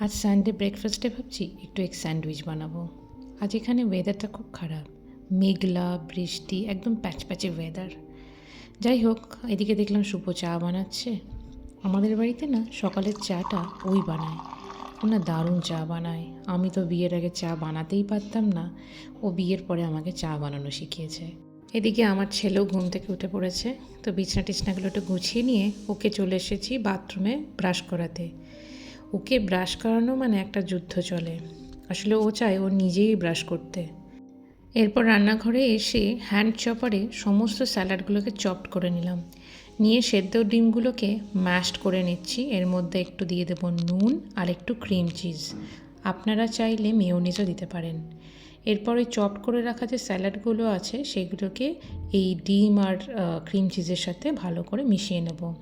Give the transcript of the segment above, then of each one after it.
আজ সানডে ব্রেকফাস্টে ভাবছি একটু এগ স্যান্ডউইচ বানাবো। আজ এখানে ওয়েদারটা খুব খারাপ, মেঘলা, বৃষ্টি, একদম প্যাচপ্যাচে ওয়েদার। যাই হোক, এদিকে দেখলাম শুভ চা বানাচ্ছে। আমাদের বাড়িতে না সকালের চাটা ওই বানায়। ও না দারুণ চা বানায়। আমি তো বিয়ের আগে চা বানাতেই পারতাম না, ও বিয়ের পরে আমাকে চা বানানো শিখিয়েছে। এদিকে আমার ছেলেও ঘুম থেকে উঠে পড়েছে, তো বিছনা টিছনাগুলো একটু গুছিয়ে নিয়ে ওকে চলে এসেছি বাথরুমে ব্রাশ করাতে। ওকে ব্রাশ করানো মানে একটা যুদ্ধ চলে। আসলে ও চায় ও নিজেই ব্রাশ করতে। এরপর রান্নাঘরে এসে হ্যান্ড চপারে সমস্ত স্যালাডগুলোকে চপড করে নিলাম। নিয়ে সেদ্ধ ডিমগুলোকে ম্যাশড করে নিচ্ছি। এর মধ্যে একটু দিয়ে দেবো নুন আর একটু ক্রিম চিজ। আপনারা চাইলে মেয়োনিজও দিতে পারেন। এরপর ওই চপড করে রাখা যে স্যালাডগুলো আছে সেগুলোকে এই ডিম আর ক্রিম চিজের সাথে ভালো করে মিশিয়ে নেব।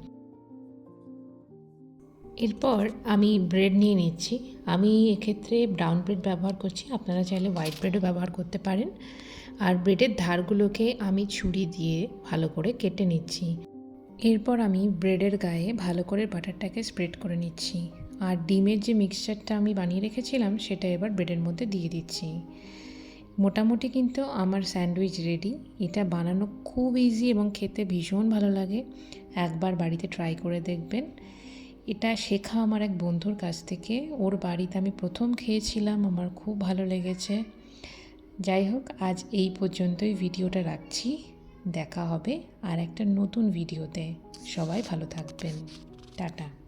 এরপর আমি ব্রেড নিয়ে নিচ্ছি। আমি এক্ষেত্রে ব্রাউন ব্রেড ব্যবহার করছি, আপনারা চাইলে হোয়াইট ব্রেডও ব্যবহার করতে পারেন। আর ব্রেডের ধারগুলোকে আমি ছুরি দিয়ে ভালো করে কেটে নিচ্ছি। এরপর আমি ব্রেডের গায়ে ভালো করে বাটারটাকে স্প্রেড করে নিচ্ছি। আর ডিমের যে মিক্সচারটা আমি বানিয়ে রেখেছিলাম সেটা এবার ব্রেডের মধ্যে দিয়ে দিচ্ছি। মোটামুটি কিন্তু আমার স্যান্ডউইচ রেডি। এটা বানানো খুব ইজি এবং খেতে ভীষণ ভালো লাগে। একবার বাড়িতে ট্রাই করে দেখবেন। এটা শেখা আমার এক বন্ধুর কাছ থেকে। ওর বাড়িতে আমি প্রথম খেয়েছিলাম, আমার খুব ভালো লেগেছে। যাই হোক, আজ এই পর্যন্তই ভিডিওটা রাখছি। দেখা হবে আর একটা নতুন ভিডিওতে। সবাই ভালো থাকবেন। টাটা।